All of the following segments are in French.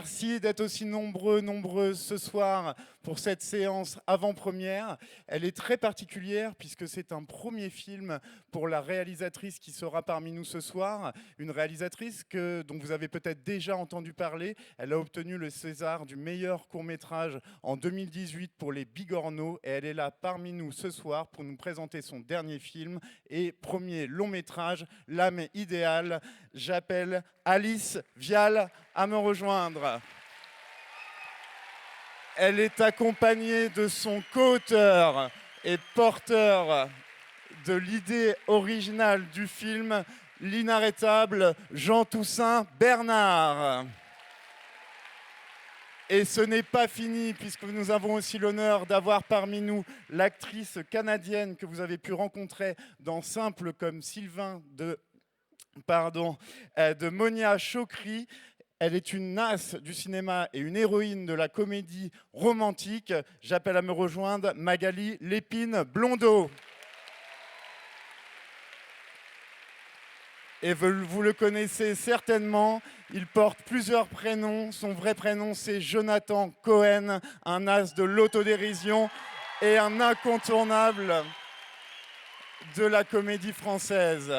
Merci d'être aussi nombreuses ce soir pour cette séance avant-première. Elle est très particulière puisque c'est un premier film pour la réalisatrice qui sera parmi nous ce soir. Une réalisatrice dont vous avez peut-être déjà entendu parler. Elle a obtenu le César du meilleur court-métrage en 2018 pour Les Bigorneaux et elle est là parmi nous ce soir pour nous présenter son dernier film et premier long-métrage, L'âme idéale. J'appelle Alice Vial à me rejoindre. Elle est accompagnée de son co-auteur et porteur de l'idée originale du film, l'inarrêtable Jean-Toussaint Bernard. Et ce n'est pas fini, puisque nous avons aussi l'honneur d'avoir parmi nous l'actrice canadienne que vous avez pu rencontrer dans Simple comme Sylvain de Monia Chokri. Elle est une as du cinéma et une héroïne de la comédie romantique. J'appelle à me rejoindre Magali Lépine Blondeau. Et vous le connaissez certainement, il porte plusieurs prénoms. Son vrai prénom, c'est Jonathan Cohen, un as de l'autodérision et un incontournable de la comédie française.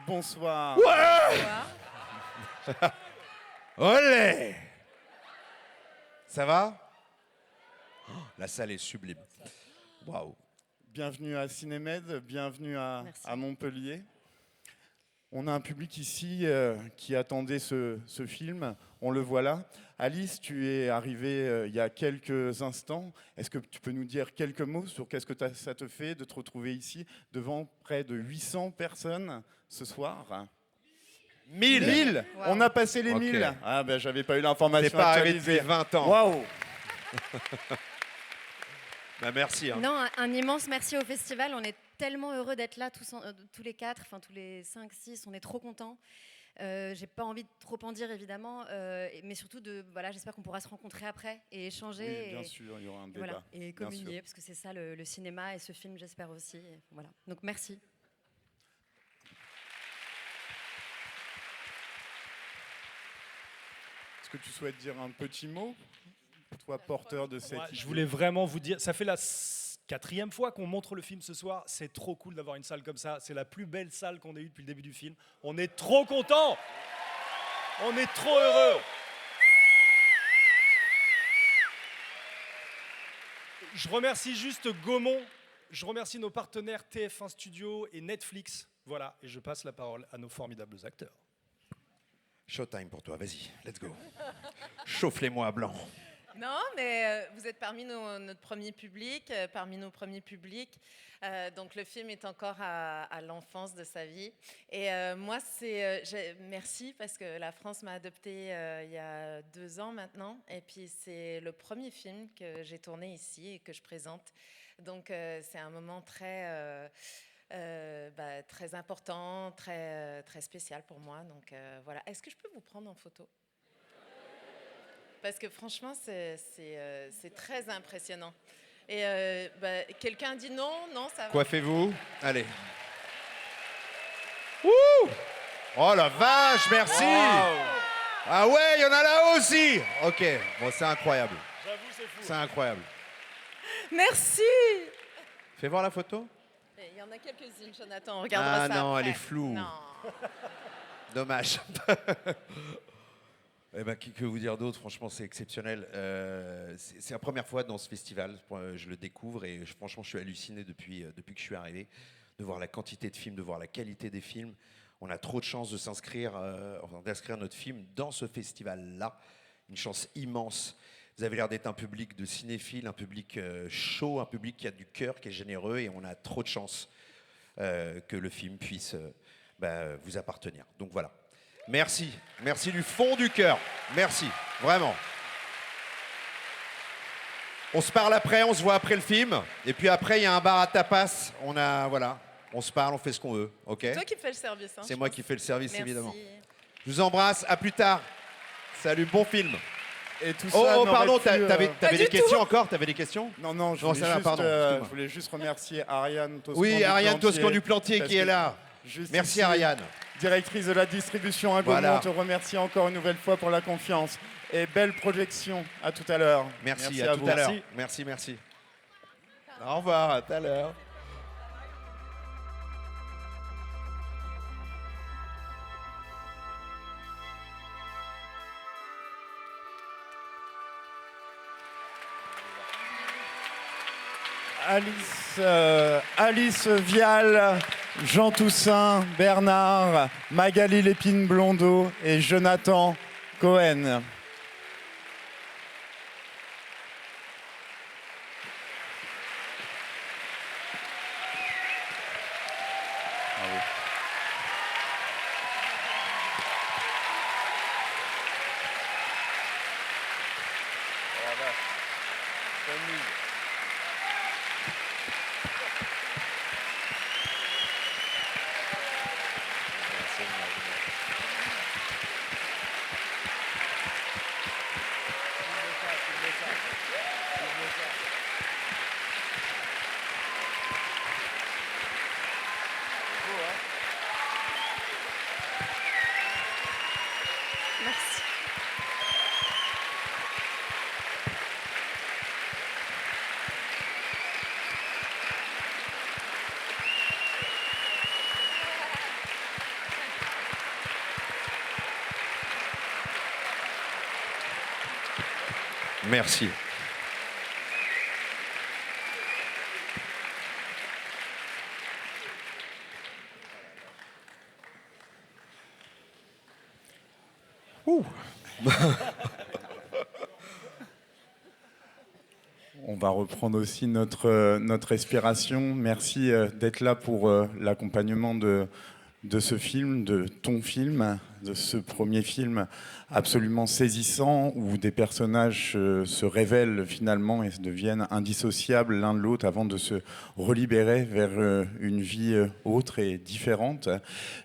Bonsoir. Ouais. Olé. Ça va? Oh, la salle est sublime. Waouh. Bienvenue à Cinémed, bienvenue à Montpellier. On a un public ici qui attendait ce film, on le voit là. Alice, tu es arrivée il y a quelques instants. Est-ce que tu peux nous dire quelques mots sur qu'est-ce que ça te fait de te retrouver ici devant près de 800 personnes ce soir? 1000. Wow. On a passé les 1000. Ah ben j'avais pas eu l'information. C'est pas arrivé depuis 20 ans. Waouh. Bah merci. Hein. Non, un immense merci au festival. On est tellement heureux d'être là tous les 4, enfin tous les 5, 6. On est trop contents. J'ai pas envie de trop en dire évidemment, mais surtout j'espère qu'on pourra se rencontrer après et échanger. Oui, bien sûr, il y aura un débat. Voilà, et communier, parce que c'est ça le cinéma et ce film, j'espère aussi. Et voilà. Donc merci. Est-ce que tu souhaites dire un petit mot? Toi, porteur de cette idée. Je voulais vraiment vous dire, ça fait la 4e fois qu'on montre le film ce soir. C'est trop cool d'avoir une salle comme ça. C'est la plus belle salle qu'on ait eue depuis le début du film. On est trop contents. On est trop heureux. Je remercie juste Gaumont. Je remercie nos partenaires TF1 Studio et Netflix. Voilà, et je passe la parole à nos formidables acteurs. Showtime pour toi, vas-y, let's go. Chauffe-les-moi à blanc. Non, mais vous êtes parmi notre premier public, parmi nos premiers publics. Donc le film est encore à l'enfance de sa vie. Et moi, merci parce que la France m'a adoptée il y a 2 ans maintenant. Et puis c'est le premier film que j'ai tourné ici et que je présente. Donc c'est un moment très important, très spécial pour moi. Donc voilà. Est-ce que je peux vous prendre en photo ? Parce que franchement, c'est très impressionnant. Et quelqu'un dit non, ça va. Coiffez-vous. Allez. Ouh! Oh la vache, merci! Wow. Ah ouais, il y en a là aussi! Ok, bon, c'est incroyable. J'avoue, c'est fou. C'est incroyable. Merci! Fais voir la photo. Il y en a quelques-unes, Jonathan, on regardera ça. Ah non, après. Elle est floue. Non. Dommage. Eh ben, que vous dire d'autre? Franchement, c'est exceptionnel. C'est la première fois dans ce festival. Je le découvre et franchement, je suis halluciné depuis que je suis arrivé, de voir la quantité de films, de voir la qualité des films. On a trop de chance de d'inscrire notre film dans ce festival-là. Une chance immense. Vous avez l'air d'être un public de cinéphiles, un public chaud, un public qui a du cœur, qui est généreux, et on a trop de chance que le film puisse vous appartenir. Donc voilà. Merci, merci du fond du cœur. Merci, vraiment. On se parle après, on se voit après le film. Et puis après, il y a un bar à tapas. On se parle, on fait ce qu'on veut, ok? C'est toi qui fais le service. Hein, c'est moi qui fais le service, merci. Évidemment. Je vous embrasse, à plus tard. Salut, bon film. Et tout ça pardon, t'avais des questions encore? T'avais des questions? Non, je voulais juste remercier Ariane Toscan. Oui, Ariane Toscan du Plantier qui est là. Merci Ariane. directrice de la distribution à Gaumont, Voilà. te remercie encore une nouvelle fois pour la confiance. Et belle projection. À tout à l'heure. Merci, à tout vous. à l'heure. Merci. Au revoir, à tout à l'heure. Alice Vial, Jean Toussaint, Bernard, Magali Lépine-Blondeau et Jonathan Cohen. Merci. Merci. On va reprendre aussi notre respiration. Merci d'être là pour l'accompagnement de ce film, de ton film, de ce premier film absolument saisissant où des personnages se révèlent finalement et deviennent indissociables l'un de l'autre avant de se relibérer vers une vie autre et différente.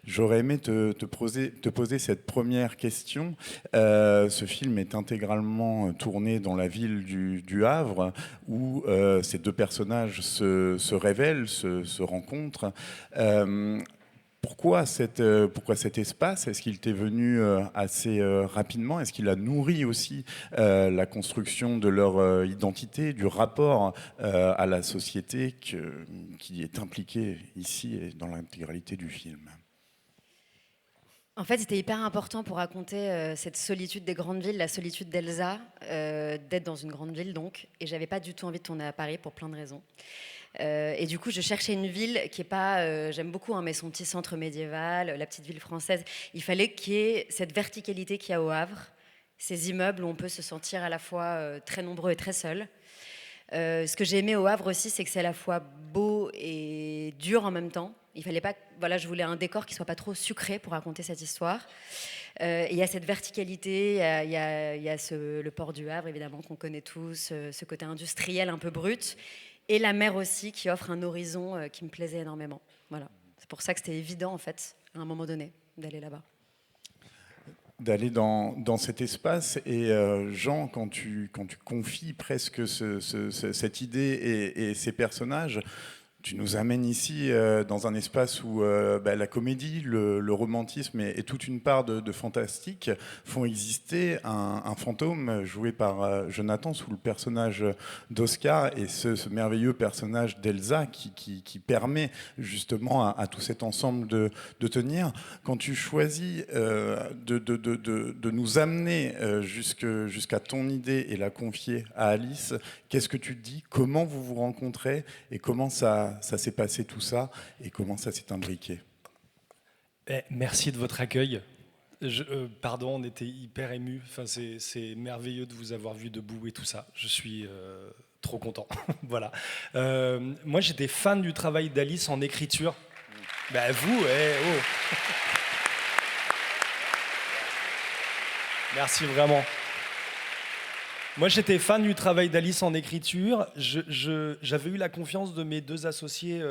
J'aurais aimé te poser cette première question. Ce film est intégralement tourné dans la ville du Havre où ces deux personnages se révèlent, se rencontrent. Pourquoi cet espace? Est-ce qu'il t'est venu assez rapidement? Est-ce qu'il a nourri aussi la construction de leur identité, du rapport à la société qui est impliquée ici et dans l'intégralité du film? En fait, c'était hyper important pour raconter cette solitude des grandes villes, la solitude d'Elsa, d'être dans une grande ville donc. Et j'avais pas du tout envie de tourner à Paris pour plein de raisons. Et du coup, je cherchais une ville qui est pas, j'aime beaucoup, hein, mais son petit centre médiéval, la petite ville française. Il fallait qu'il y ait cette verticalité qu'il y a au Havre, ces immeubles où on peut se sentir à la fois très nombreux et très seul. Ce que j'ai aimé au Havre aussi, c'est que c'est à la fois beau et dur en même temps. Il fallait pas, voilà, je voulais un décor qui soit pas trop sucré pour raconter cette histoire. Il y a cette verticalité, il y a le port du Havre évidemment qu'on connaît tous, ce côté industriel un peu brut. Et la mer aussi, qui offre un horizon qui me plaisait énormément. Voilà. C'est pour ça que c'était évident, en fait, à un moment donné, d'aller là-bas. D'aller dans cet espace. Et Jean, quand tu confies presque cette idée et ces personnages, tu nous amènes ici dans un espace où la comédie, le romantisme et toute une part de fantastique font exister un fantôme joué par Jonathan sous le personnage d'Oscar et ce merveilleux personnage d'Elsa qui permet justement à tout cet ensemble de tenir. Quand tu choisis de nous amener jusqu'à ton idée et la confier à Alice, qu'est-ce que tu te dis? Comment vous vous rencontrez et comment ça s'est passé tout ça et comment ça s'est imbriqué? Merci de votre accueil. Pardon, on était hyper émus. Enfin, c'est merveilleux de vous avoir vu debout et tout ça. Je suis trop content. Voilà. Moi, j'étais fan du travail d'Alice en écriture. Ben, vous, oh. Merci vraiment. Moi, j'étais fan du travail d'Alice en écriture. J'avais eu la confiance de mes deux associés.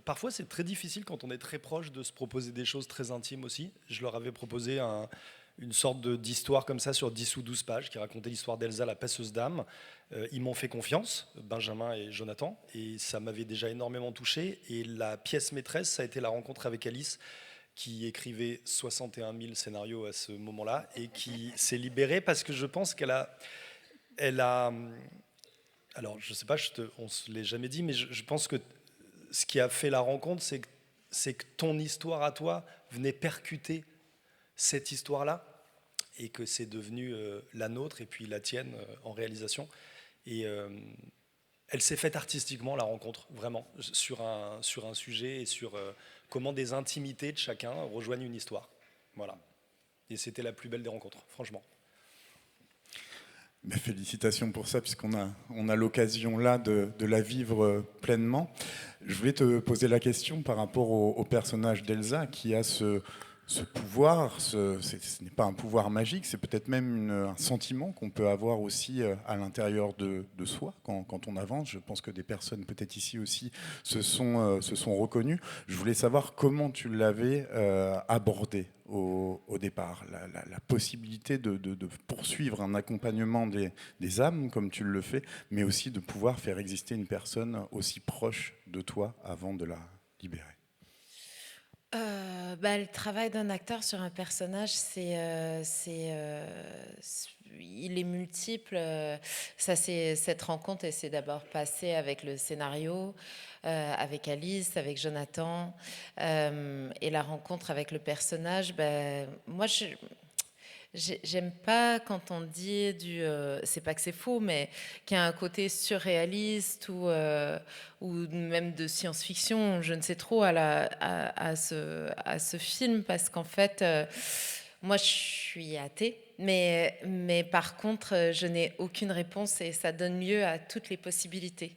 Parfois, c'est très difficile quand on est très proche de se proposer des choses très intimes aussi. Je leur avais proposé une sorte d'histoire comme ça sur 10 ou 12 pages qui racontait l'histoire d'Elsa, la passeuse d'âme. Ils m'ont fait confiance, Benjamin et Jonathan, et ça m'avait déjà énormément touché. Et la pièce maîtresse, ça a été la rencontre avec Alice, qui écrivait 61 000 scénarios à ce moment-là et qui s'est libérée parce que je pense qu'elle a... Alors, je ne sais pas, on ne se l'est jamais dit, mais je pense que ce qui a fait la rencontre, c'est que ton histoire à toi venait percuter cette histoire-là et que c'est devenu la nôtre et puis la tienne en réalisation. Et elle s'est faite artistiquement, la rencontre, vraiment, sur un sujet et sur comment des intimités de chacun rejoignent une histoire. Voilà. Et c'était la plus belle des rencontres, franchement. Mais félicitations pour ça, puisqu'on a l'occasion là de la vivre pleinement. Je voulais te poser la question par rapport au personnage d'Elsa, qui a ce pouvoir, ce n'est pas un pouvoir magique, c'est peut-être même un sentiment qu'on peut avoir aussi à l'intérieur de soi quand on avance. Je pense que des personnes peut-être ici aussi se sont reconnues. Je voulais savoir comment tu l'avais abordé au départ, la possibilité de poursuivre un accompagnement des âmes comme tu le fais, mais aussi de pouvoir faire exister une personne aussi proche de toi avant de la libérer. Le travail d'un acteur sur un personnage, il est multiple. Cette rencontre, elle s'est d'abord passée avec le scénario, avec Alice, avec Jonathan, et la rencontre avec le personnage. Moi, j'aime pas quand on dit c'est pas que c'est faux, mais qu'il y a un côté surréaliste ou même de science-fiction, je ne sais trop, à ce film, parce qu'en fait, moi, je suis athée, mais par contre, je n'ai aucune réponse et ça donne lieu à toutes les possibilités.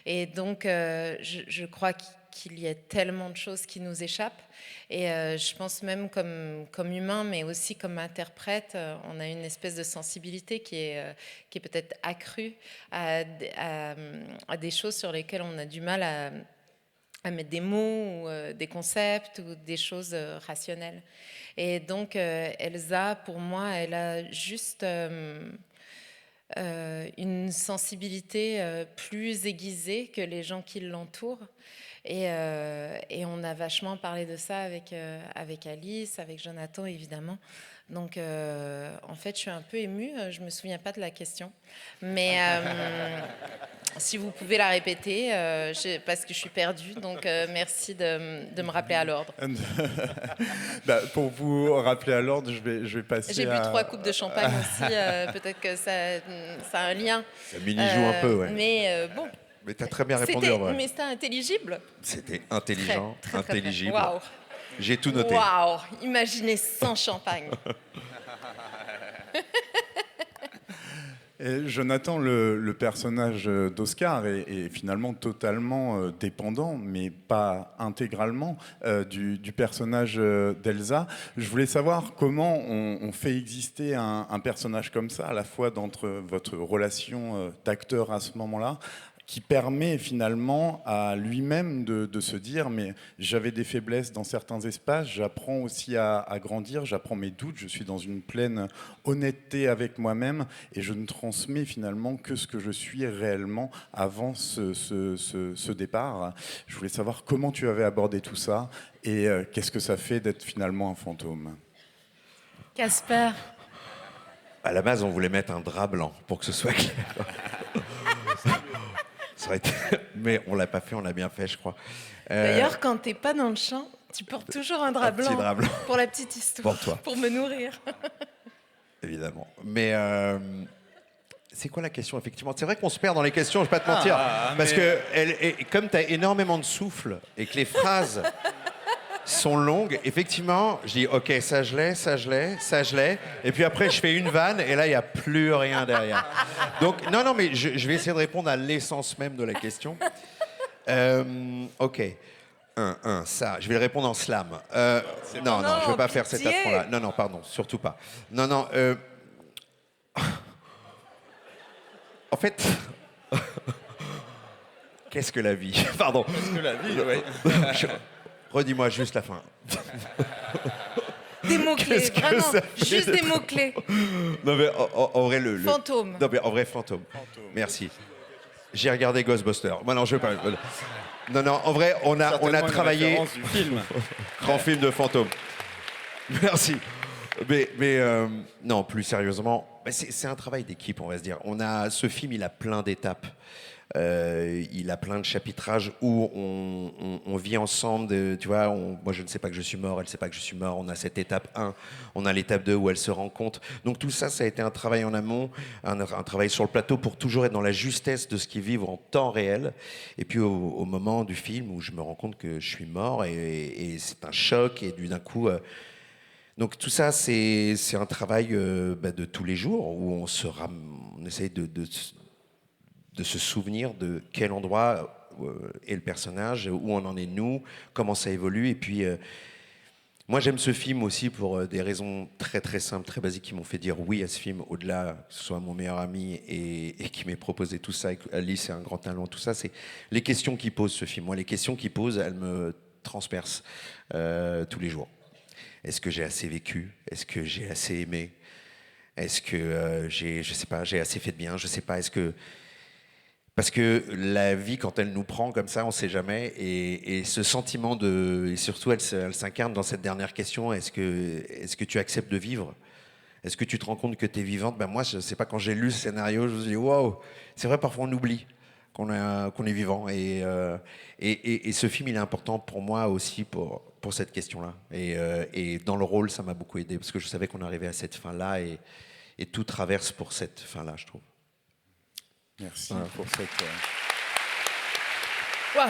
Et donc, je crois qu'il y a tellement de choses qui nous échappent. Et je pense même comme humain, mais aussi comme interprète, on a une espèce de sensibilité qui est peut-être accrue à des choses sur lesquelles on a du mal à mettre des mots ou des concepts ou des choses rationnelles. Et donc, Elsa, pour moi, elle a juste une sensibilité plus aiguisée que les gens qui l'entourent. Et on a vachement parlé de ça avec Alice, avec Jonathan, évidemment. Donc, en fait, je suis un peu émue. Je ne me souviens pas de la question. Mais si vous pouvez la répéter, parce que je suis perdue. Donc, merci de me rappeler à l'ordre. Pour vous rappeler à l'ordre, je vais passer J'ai bu 3 coupes de champagne aussi. Peut-être que ça a un lien. Ça mini-joue un peu, ouais. Mais bon. Mais tu as très bien répondu, en vrai. Mais c'était intelligible. C'était intelligent, très, intelligible. Waouh. J'ai tout noté. Waouh. Imaginez sans champagne. Et Jonathan, le personnage d'Oscar est finalement totalement dépendant, mais pas intégralement, du personnage d'Elsa. Je voulais savoir comment on fait exister un personnage comme ça, à la fois dans votre relation d'acteur à ce moment-là, qui permet finalement à lui-même de se dire mais j'avais des faiblesses dans certains espaces, j'apprends aussi à grandir, j'apprends mes doutes, je suis dans une pleine honnêteté avec moi-même et je ne transmets finalement que ce que je suis réellement avant ce départ. Je voulais savoir comment tu avais abordé tout ça et qu'est-ce que ça fait d'être finalement un fantôme. Casper. À la base, on voulait mettre un drap blanc pour que ce soit clair. Mais on l'a pas fait, on l'a bien fait, je crois. D'ailleurs, quand t'es pas dans le champ, tu portes toujours un drap blanc pour la petite histoire, pour toi, pour me nourrir. Évidemment. Mais c'est quoi la question, effectivement? C'est vrai qu'on se perd dans les questions, je vais pas te mentir. Parce que comme tu as énormément de souffle et que les phrases sont longues, effectivement, je dis ok, ça je l'ai, ça je l'ai, ça je l'ai. Et puis après, je fais une vanne et là, il n'y a plus rien derrière. Donc, non, mais je vais essayer de répondre à l'essence même de la question. Ok. Ça. Je vais le répondre en slam. Non, je ne veux pas faire cet affront-là. Non, pardon, surtout pas. Non. En fait, qu'est-ce que la vie? Pardon. Qu'est-ce que la vie, oui. Redis-moi juste la fin. Des mots-clés, vraiment, juste des mots-clés. Non, mais en vrai, Fantôme. Non, mais en vrai, fantôme. Merci. J'ai regardé Ghostbusters. Moi, non, je veux pas. Non, non, en vrai, on a travaillé. Du film. Grand film de fantôme. Merci. Mais non, plus sérieusement, c'est un travail d'équipe, on va se dire. Ce film, il a plein d'étapes. Il a plein de chapitrages où on vit ensemble, tu vois, moi je ne sais pas que je suis mort, elle ne sait pas que je suis mort, on a cette étape 1, on a l'étape 2 où elle se rend compte. Donc tout ça, ça a été un travail en amont, un travail sur le plateau pour toujours être dans la justesse de ce qu'ils vivent en temps réel. Et puis au moment du film où je me rends compte que je suis mort et c'est un choc et d'un coup... donc tout ça, c'est un travail de tous les jours où on essaye de se souvenir de quel endroit est le personnage, où on en est nous, comment ça évolue. Et puis, moi, j'aime ce film aussi pour des raisons très très simples, très basiques, qui m'ont fait dire oui à ce film, au-delà que ce soit mon meilleur ami et qui m'ait proposé tout ça. Alice est un grand talent, tout ça. C'est les questions qu'il pose, ce film. Moi, les questions qu'il pose, elles me transpercent tous les jours. Est-ce que j'ai assez vécu? Est-ce que j'ai assez aimé? Est-ce que je sais pas, j'ai assez fait de bien? Je sais pas. Parce que la vie, quand elle nous prend comme ça, on ne sait jamais. Et ce sentiment et surtout, elle s'incarne dans cette dernière question. Est-ce que tu acceptes de vivre? Est-ce que tu te rends compte que tu es vivante? Moi, je ne sais pas, quand j'ai lu ce scénario, je me suis dit, waouh, c'est vrai, parfois on oublie qu'on est vivant. Et ce film, il est important pour moi aussi pour cette question-là. Et dans le rôle, ça m'a beaucoup aidé, parce que je savais qu'on arrivait à cette fin-là, et tout traverse pour cette fin-là, je trouve. Merci pour cette... Waouh.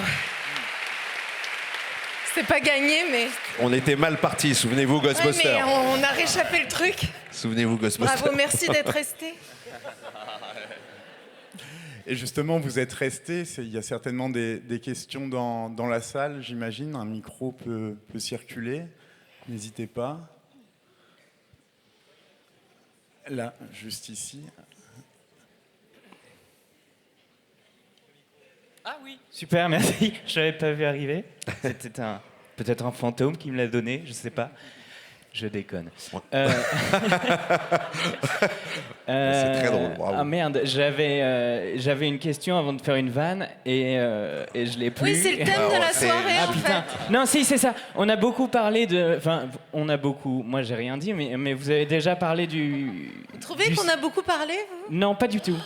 C'est pas gagné, mais... On était mal partis, souvenez-vous, Ghostbusters. Ouais, mais on a réchappé le truc. Souvenez-vous, Ghostbusters. Bravo, merci d'être resté. Et justement, vous êtes restés, il y a certainement des questions dans la salle, j'imagine. Un micro peut circuler, n'hésitez pas. Là, juste ici. Ah oui. Super, merci. Je l'avais pas vu arriver. C'était peut-être un fantôme qui me l'a donné, je sais pas. Je déconne. C'est très drôle. Bravo. Ah merde, j'avais une question avant de faire une vanne et je l'ai plus. Oui, c'est le thème de la soirée, Ah en putain. fait. Non, si, c'est ça. On a beaucoup parlé de... Enfin, on a beaucoup... Moi, j'ai rien dit, mais vous avez déjà parlé du... Vous trouvez qu'on a beaucoup parlé, vous? Non, pas du tout.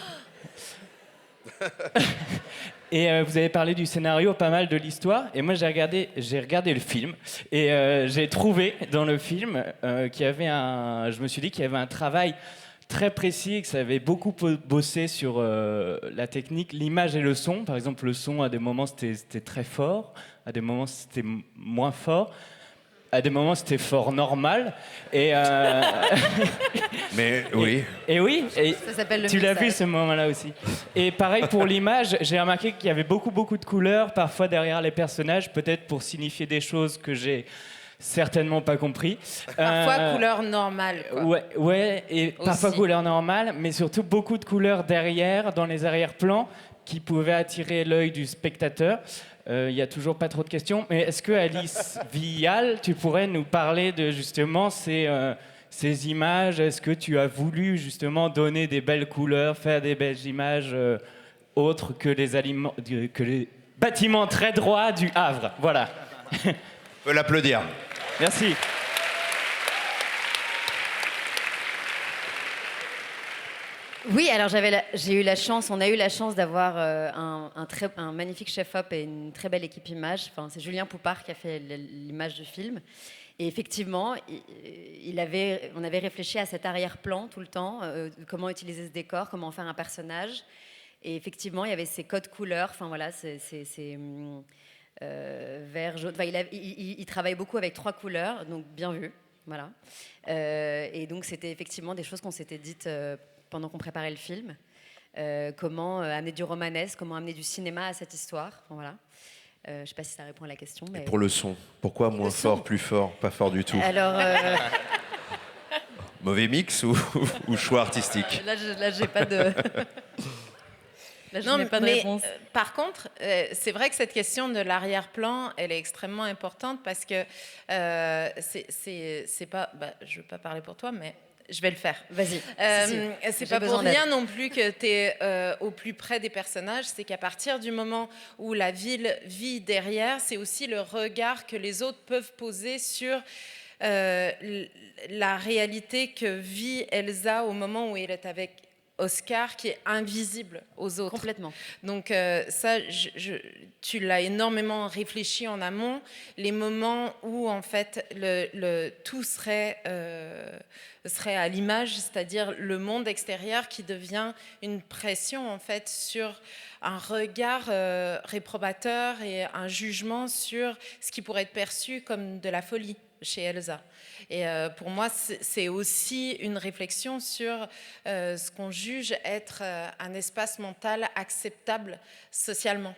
Et vous avez parlé du scénario, pas mal de l'histoire. Et moi, j'ai regardé le film. Et j'ai trouvé dans le film qu'il y avait je me suis dit qu'il y avait un travail très précis, que ça avait beaucoup bossé sur la technique, l'image et le son. Par exemple, le son, à des moments, c'était très fort. À des moments, c'était moins fort. À des moments, c'était fort normal. Et Mais oui. Et oui, et Ça s'appelle le tu l'as mixage. vu ce moment-là aussi. Et pareil pour l'image, j'ai remarqué qu'il y avait beaucoup de couleurs, parfois derrière les personnages, peut-être pour signifier des choses que j'ai certainement pas compris. Parfois, couleur normale, quoi. Ouais, et parfois Aussi. couleur normale, mais surtout beaucoup de couleurs derrière, dans les arrière-plans, qui pouvaient attirer l'œil du spectateur. Il n'y a toujours pas trop de questions, mais est-ce que Alice Vial, tu pourrais nous parler de justement ces images? Est-ce que tu as voulu justement donner des belles couleurs, faire des belles images autres que les bâtiments très droits du Havre? Voilà. On peut l'applaudir. Merci. Oui, alors j'ai eu la chance, on a eu la chance d'avoir un magnifique chef-op et une très belle équipe image. Enfin, c'est Julien Poupard qui a fait l'image du film. Et effectivement, on avait réfléchi à cet arrière-plan tout le temps, comment utiliser ce décor, comment en faire un personnage. Et effectivement, il y avait ces codes couleurs. Enfin voilà, vert, jaune. Enfin, il travaille beaucoup avec 3 couleurs, donc bien vu. Voilà. Et donc c'était effectivement des choses qu'on s'était dites pendant qu'on préparait le film. Comment amener du romanesque, comment amener du cinéma à cette histoire. Enfin, voilà. Je ne sais pas si ça répond à la question. Mais... Et pour le son, pourquoi moins fort, plus fort, pas fort du tout? Alors, Mauvais mix ou choix artistique? là j'ai pas de... Là, je n'ai pas de réponse. Par contre, c'est vrai que cette question de l'arrière-plan, elle est extrêmement importante parce que c'est pas... je ne veux pas parler pour toi, mais Je vais le faire. Vas-y. C'est J'ai pas pour besoin d'aide. rien non plus que tu es au plus près des personnages. C'est qu'à partir du moment où la ville vit derrière, c'est aussi le regard que les autres peuvent poser sur la réalité que vit Elsa au moment où elle est avec Oscar, qui est invisible aux autres. Complètement. Donc ça, tu l'as énormément réfléchi en amont, les moments où en fait tout serait à l'image, c'est-à-dire le monde extérieur qui devient une pression en fait sur un regard réprobateur et un jugement sur ce qui pourrait être perçu comme de la folie chez Elsa. Et pour moi, c'est aussi une réflexion sur ce qu'on juge être un espace mental acceptable socialement.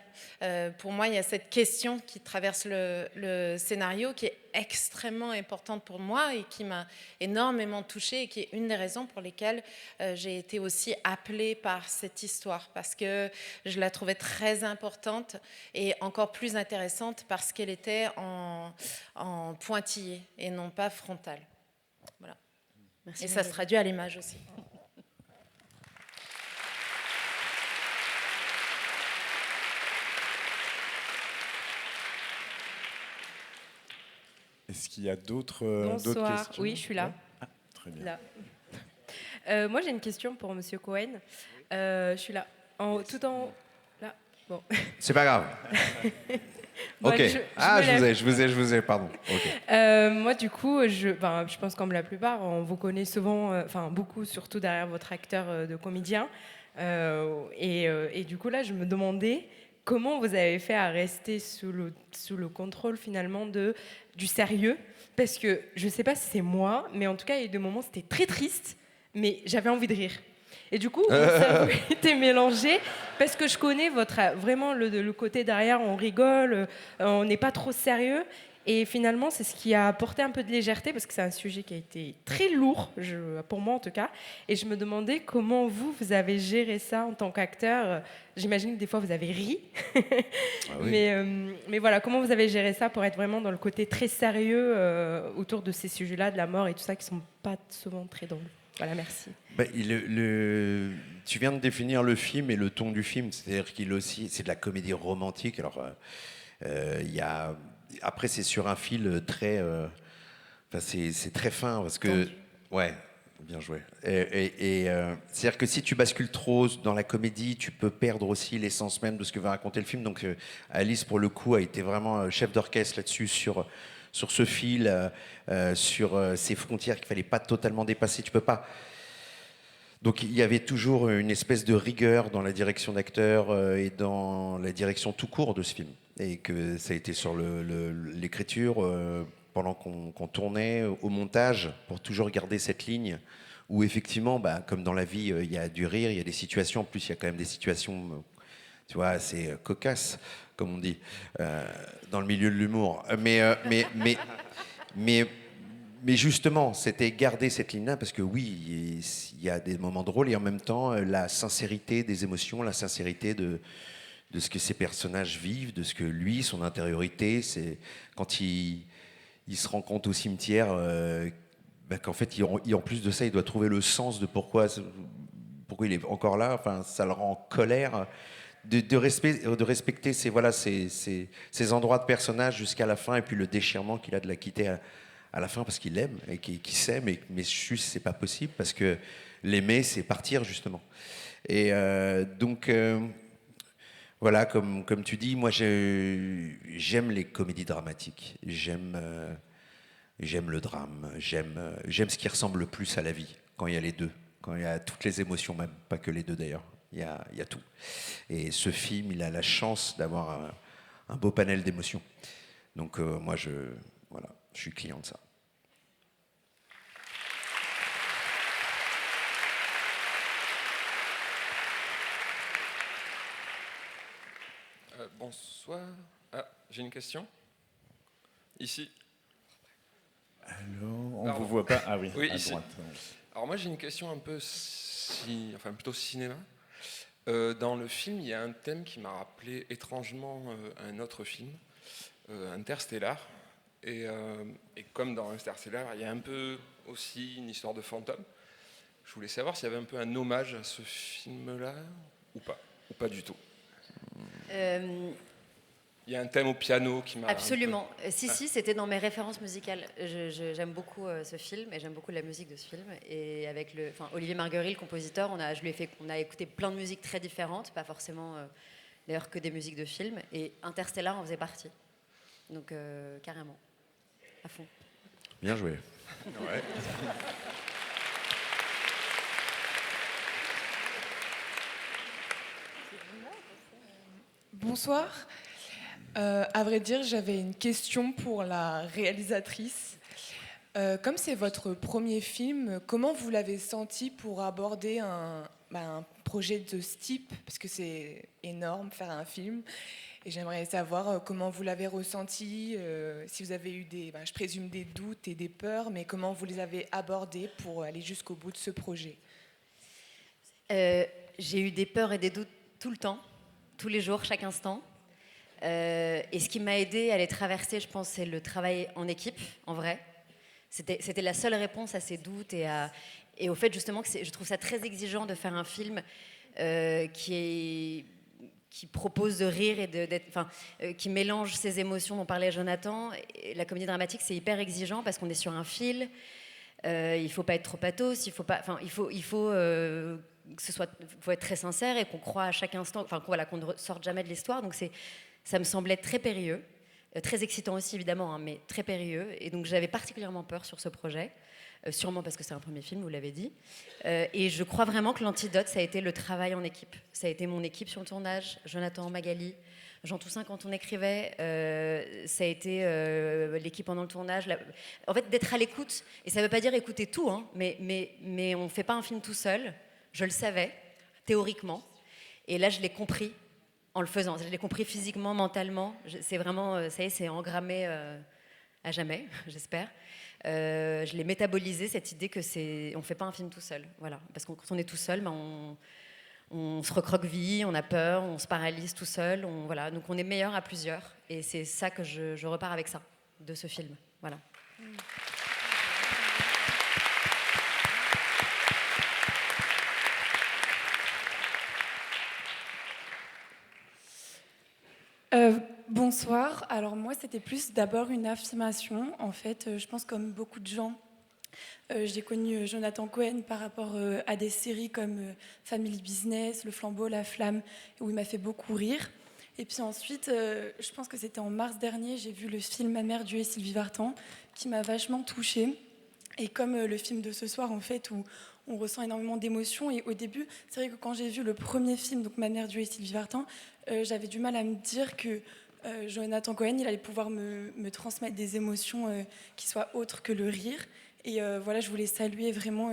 Pour moi, il y a cette question qui traverse le scénario qui est extrêmement importante pour moi et qui m'a énormément touchée et qui est une des raisons pour lesquelles j'ai été aussi appelée par cette histoire, parce que je la trouvais très importante et encore plus intéressante parce qu'elle était en pointillé et non pas frontale. Voilà. Merci. Et ça se traduit à l'image aussi. Est-ce qu'il y a d'autres Bonsoir. questions? Oui, je suis là. Ouais. Ah, très bien. Là. Moi, j'ai une question pour Monsieur Cohen. Je suis là. Tout en... Là. Bon. C'est pas grave. Bon, Ok. Je vous ai, pardon. Ok. Moi, du coup, je pense comme la plupart, on vous connaît souvent, beaucoup, surtout derrière votre acteur de comédien. Et du coup, là, je me demandais comment vous avez fait à rester sous le contrôle finalement du sérieux. Parce que je ne sais pas si c'est moi, mais en tout cas, il y a eu des moments où c'était très triste, mais j'avais envie de rire. Et du coup, mon cerveau était mélangé parce que je connais vraiment le côté derrière, on rigole, on n'est pas trop sérieux. Et finalement, c'est ce qui a apporté un peu de légèreté parce que c'est un sujet qui a été très lourd, pour moi en tout cas. Et je me demandais comment vous avez géré ça en tant qu'acteur. J'imagine que des fois, vous avez ri. Ah oui. Mais voilà, comment vous avez géré ça pour être vraiment dans le côté très sérieux autour de ces sujets-là, de la mort et tout ça, qui ne sont pas souvent très drôles. Voilà, merci. Ben, tu viens de définir le film et le ton du film, c'est-à-dire qu'il aussi, c'est de la comédie romantique. Alors, après, c'est sur un fil très, c'est très fin parce que, ouais, bien joué. C'est-à-dire que si tu bascules trop dans la comédie, tu peux perdre aussi l'essence même de ce que va raconter le film. Donc, Alice, pour le coup, a été vraiment chef d'orchestre là-dessus sur ce fil, sur ces frontières qu'il fallait pas totalement dépasser. Tu peux pas. Donc il y avait toujours une espèce de rigueur dans la direction d'acteur et dans la direction tout court de ce film. Et que ça a été sur l'écriture, pendant qu'on tournait, au montage, pour toujours garder cette ligne où effectivement, comme dans la vie, il y a du rire, il y a des situations. En plus, il y a quand même des situations, tu vois, assez cocasses, comme on dit, dans le milieu de l'humour. Mais justement, c'était garder cette ligne-là, parce que oui, il y a des moments drôles, et en même temps, la sincérité des émotions, la sincérité de ce que ces personnages vivent, de ce que lui, son intériorité, c'est quand il se rend compte au cimetière qu'en fait, en plus de ça, il doit trouver le sens de pourquoi il est encore là. Enfin, ça le rend en colère. De respecter ces endroits de personnages jusqu'à la fin, et puis le déchirement qu'il a de la quitter à la fin parce qu'il l'aime et qu'il s'aime, mais juste c'est pas possible parce que l'aimer c'est partir justement. Et donc voilà, comme tu dis, moi j'aime les comédies dramatiques, j'aime le drame, j'aime ce qui ressemble le plus à la vie, quand il y a les deux, quand il y a toutes les émotions, même pas que les deux d'ailleurs, il y a tout. Et ce film, il a la chance d'avoir un beau panel d'émotions. Donc moi je suis client de ça. Bonsoir. Ah, j'ai une question. Ici. Alors, on ne Pardon. vous voit pas. Ah oui, Oui, à ici. droite. Alors moi j'ai une question un peu, plutôt cinéma. Dans le film, il y a un thème qui m'a rappelé étrangement un autre film, Interstellar. Et comme dans Interstellar, il y a un peu aussi une histoire de fantôme. Je voulais savoir s'il y avait un peu un hommage à ce film-là ou pas du tout. Il y a un thème au piano qui m'a... Absolument. Si, c'était dans mes références musicales. J'aime beaucoup ce film et j'aime beaucoup la musique de ce film. Et avec Olivier Marguerite, le compositeur, on a écouté plein de musiques très différentes, pas forcément d'ailleurs que des musiques de films. Et Interstellar en faisait partie. Donc carrément, à fond. Bien joué. Ouais. Bonsoir. À vrai dire, j'avais une question pour la réalisatrice. Comme c'est votre premier film, comment vous l'avez senti pour aborder un projet de ce type? Parce que c'est énorme, faire un film. Et j'aimerais savoir comment vous l'avez ressenti, si vous avez eu je présume des doutes et des peurs, mais comment vous les avez abordés pour aller jusqu'au bout de ce projet? J'ai eu des peurs et des doutes tout le temps, tous les jours, chaque instant. Et ce qui m'a aidé à les traverser, je pense, c'est le travail en équipe, en vrai. C'était la seule réponse à ces doutes et au fait justement que je trouve ça très exigeant de faire un film qui propose de rire et qui mélange ses émotions dont parlait Jonathan. Et la comédie dramatique, c'est hyper exigeant parce qu'on est sur un fil. Il faut pas être trop pathos, il faut être très sincère et qu'on croit à chaque instant, qu'on ne sorte jamais de l'histoire. Donc ça me semblait très périlleux, très excitant aussi évidemment, hein, mais très périlleux. Et donc j'avais particulièrement peur sur ce projet, sûrement parce que c'est un premier film, vous l'avez dit. Et je crois vraiment que l'antidote, ça a été le travail en équipe. Ça a été mon équipe sur le tournage, Jonathan, Magali, Jean Toussaint quand on écrivait, ça a été l'équipe pendant le tournage. En fait, d'être à l'écoute, et ça ne veut pas dire écouter tout, hein, mais on ne fait pas un film tout seul. Je le savais, théoriquement. Et là, je l'ai compris en le faisant. Je l'ai compris physiquement, mentalement. C'est vraiment, ça y est, c'est engrammé à jamais, j'espère. Je l'ai métabolisé, cette idée que on ne fait pas un film tout seul. Voilà. Parce que quand on est tout seul, on se recroqueville, on a peur, on se paralyse tout seul. Voilà. Donc on est meilleur à plusieurs. Et c'est ça que je repars avec ça, de ce film. Voilà. Bonsoir. Alors moi, c'était plus d'abord une affirmation. En fait, je pense comme beaucoup de gens, j'ai connu Jonathan Cohen par rapport à des séries comme Family Business, Le Flambeau, La Flamme, où il m'a fait beaucoup rire. Et puis ensuite, je pense que c'était en mars dernier, j'ai vu le film Ma mère, Dieu et Sylvie Vartan, qui m'a vachement touchée. Et comme le film de ce soir, en fait, où on ressent énormément d'émotions. Et au début, c'est vrai que quand j'ai vu le premier film, donc Ma mère, Dieu et Sylvie Vartan, j'avais du mal à me dire que Jonathan Cohen, il allait pouvoir me transmettre des émotions qui soient autres que le rire. Et voilà, je voulais saluer vraiment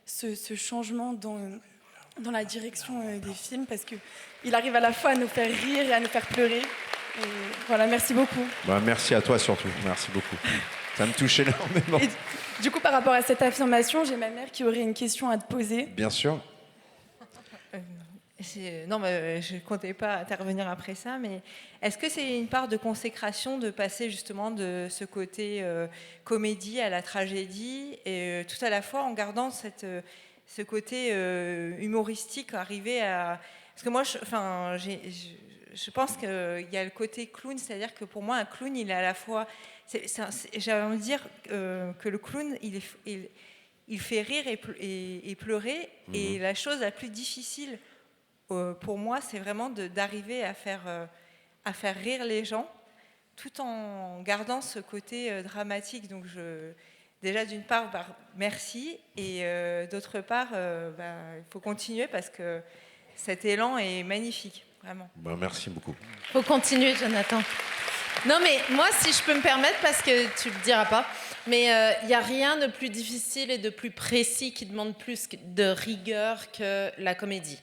ce changement dans la direction des films, parce qu'il arrive à la fois à nous faire rire et à nous faire pleurer. Et voilà, merci beaucoup. Merci à toi surtout, merci beaucoup. Ça me touche énormément. Et du coup, par rapport à cette affirmation, j'ai ma mère qui aurait une question à te poser. Bien sûr. Non, mais je ne comptais pas intervenir après ça, mais est-ce que c'est une part de consécration de passer justement de ce côté comédie à la tragédie, et tout à la fois en gardant ce côté humoristique, arriver à... Parce que moi, je pense qu'il y a le côté clown, c'est-à-dire que pour moi, un clown, il est à la fois... J'ai envie de dire que le clown, il fait rire et pleurer, et la chose la plus difficile pour moi, c'est vraiment d'arriver à faire rire les gens tout en gardant ce côté dramatique. Donc déjà, d'une part, merci, et d'autre part, il faut continuer parce que cet élan est magnifique, vraiment. Merci beaucoup. Il faut continuer, Jonathan. Non, mais moi, si je peux me permettre, parce que tu ne le diras pas, mais il n'y a rien de plus difficile et de plus précis qui demande plus de rigueur que la comédie.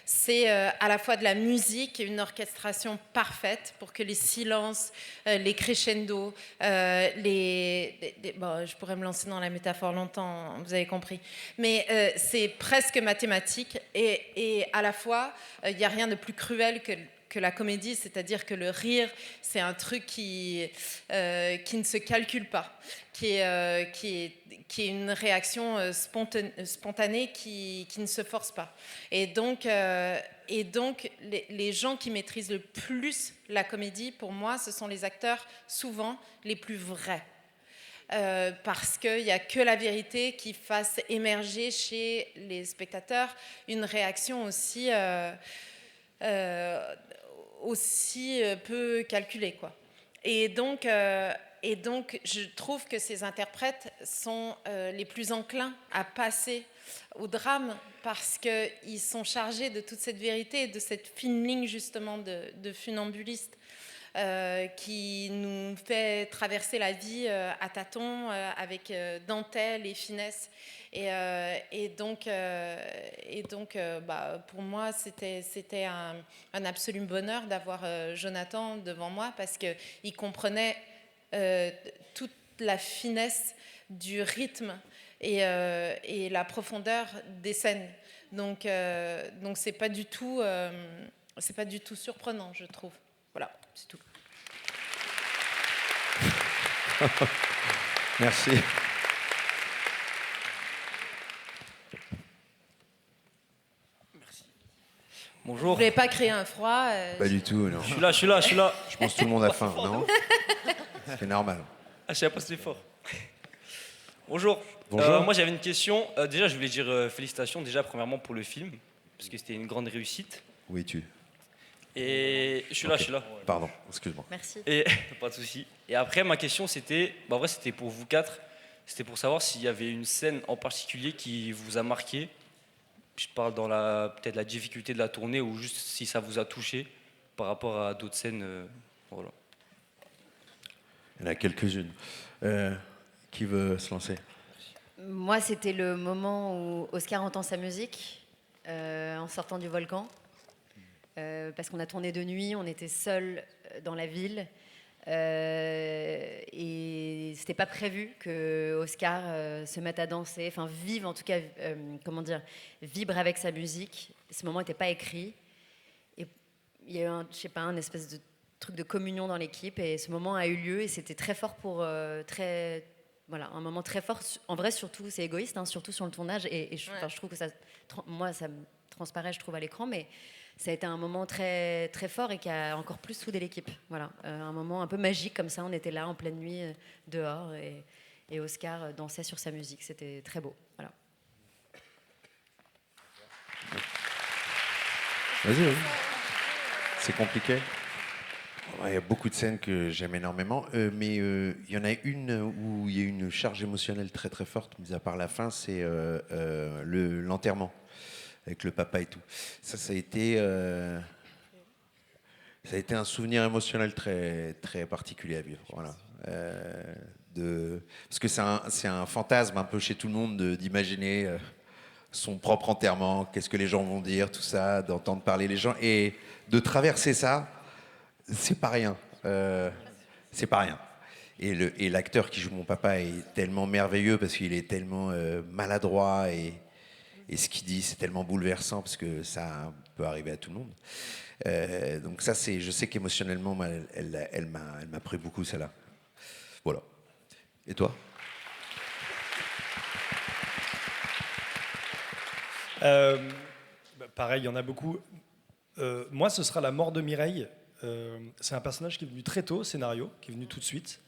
C'est à la fois de la musique et une orchestration parfaite pour que les silences, les crescendos, je pourrais me lancer dans la métaphore longtemps, vous avez compris, mais c'est presque mathématique, et à la fois, il n'y a rien de plus cruel que que la comédie, c'est-à-dire que le rire, c'est un truc qui ne se calcule pas, qui est une réaction spontanée qui ne se force pas. Et donc les gens qui maîtrisent le plus la comédie, pour moi, ce sont les acteurs souvent les plus vrais. Parce qu'il n'y a que la vérité qui fasse émerger chez les spectateurs une réaction aussi peu calculée, quoi. Et donc, je trouve que ces interprètes sont les plus enclins à passer au drame parce qu'ils sont chargés de toute cette vérité, de cette fine ligne justement de funambuliste. Qui nous fait traverser la vie à tâtons, avec dentelle et finesse. Et donc, pour moi, c'était un absolu bonheur d'avoir Jonathan devant moi parce qu'il comprenait toute la finesse du rythme et la profondeur des scènes. Donc c'est pas du tout surprenant, je trouve. Voilà, c'est tout. Merci. Bonjour. Vous voulez pas créer un froid Pas du tout, non. Je suis là. Je pense que tout le monde a faim, non? C'est normal. Ah, je sais pas si c'est fort. Bonjour. Bonjour. Moi, j'avais une question. Déjà, je voulais dire félicitations, déjà, premièrement, pour le film, parce que c'était une grande réussite. Oui, tu. Et je suis là. Pardon, excuse-moi. Merci. Et pas de souci. Et après, ma question, c'était, en vrai, c'était pour vous quatre. C'était pour savoir s'il y avait une scène en particulier qui vous a marqué. Je parle dans peut-être la difficulté de la tournée ou juste si ça vous a touché par rapport à d'autres scènes. Voilà. Il y en a quelques-unes. Qui veut se lancer? Moi, c'était le moment où Oscar entend sa musique en sortant du volcan. Parce qu'on a tourné de nuit, on était seuls dans la ville. Et c'était pas prévu que Oscar se mette à danser, enfin vive en tout cas, vibre avec sa musique. Ce moment n'était pas écrit. Et il y a eu un espèce de truc de communion dans l'équipe et ce moment a eu lieu et c'était très fort un moment très fort. En vrai, surtout, c'est égoïste, hein, surtout sur le tournage et je trouve que ça me transparaît, je trouve, à l'écran, mais ça a été un moment très, très fort et qui a encore plus soudé l'équipe. Voilà, un moment un peu magique comme ça. On était là en pleine nuit, dehors, et Oscar dansait sur sa musique. C'était très beau. Voilà. Vas-y. C'est compliqué. Il y a beaucoup de scènes que j'aime énormément, mais il y en a une où il y a une charge émotionnelle très très forte, mis à part la fin, c'est l'enterrement. Avec le papa et tout. Ça a été un souvenir émotionnel très, très particulier à vivre. Voilà. Parce que c'est un fantasme un peu chez tout le monde d'imaginer son propre enterrement, qu'est-ce que les gens vont dire, tout ça, d'entendre parler les gens. Et de traverser ça, c'est pas rien. C'est pas rien. Et l'acteur qui joue mon papa est tellement merveilleux parce qu'il est tellement maladroit et ce qu'il dit, c'est tellement bouleversant parce que ça peut arriver à tout le monde. Donc ça, je sais qu'émotionnellement, elle m'a pris beaucoup, celle-là. Voilà. Et toi? Pareil, il y en a beaucoup. Moi, ce sera la mort de Mireille. C'est un personnage qui est venu très tôt au scénario, qui est venu tout de suite.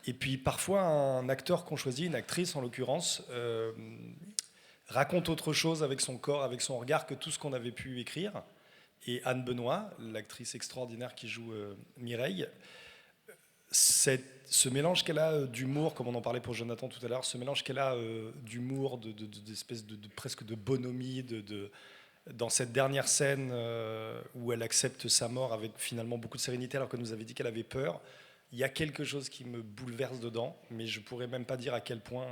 Et puis parfois, un acteur qu'on choisit, une actrice en l'occurrence, raconte autre chose avec son corps, avec son regard que tout ce qu'on avait pu écrire. Et Anne Benoît, l'actrice extraordinaire qui joue Mireille, ce mélange qu'elle a d'humour, comme on en parlait pour Jonathan tout à l'heure, ce mélange qu'elle a d'humour, d'espèce de presque de bonhomie, dans cette dernière scène où elle accepte sa mort avec finalement beaucoup de sérénité alors qu'elle nous avait dit qu'elle avait peur, il y a quelque chose qui me bouleverse dedans, mais je pourrais même pas dire à quel point...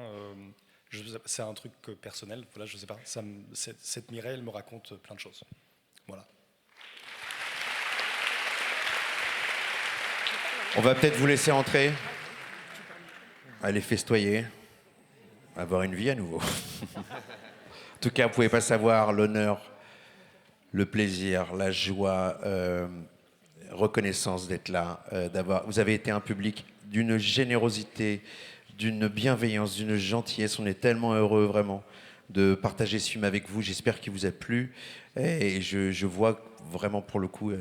c'est un truc personnel, voilà, je sais pas. Cette Mireille, elle me raconte plein de choses. Voilà. On va peut-être vous laisser entrer, aller festoyer, avoir une vie à nouveau. En tout cas, vous ne pouvez pas savoir l'honneur, le plaisir, la joie, reconnaissance d'être là. Vous avez été un public d'une générosité, d'une bienveillance, d'une gentillesse. On est tellement heureux, vraiment, de partager ce film avec vous. J'espère qu'il vous a plu. Et je vois vraiment, pour le coup,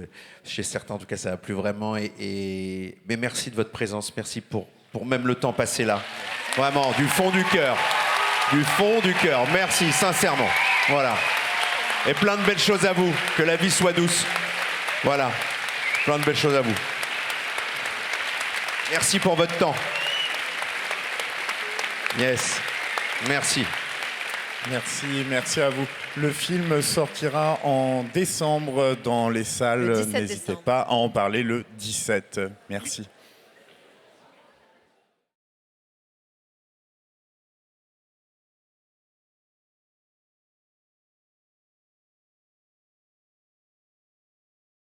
chez certains, en tout cas, ça a plu vraiment. Mais merci de votre présence. Merci pour même le temps passé là. Vraiment, du fond du cœur. Du fond du cœur. Merci, sincèrement. Voilà. Et plein de belles choses à vous. Que la vie soit douce. Voilà. Plein de belles choses à vous. Merci pour votre temps. Yes. Merci. Merci à vous. Le film sortira en décembre dans les salles. Le 17 N'hésitez décembre. pas à en parler le 17. Merci.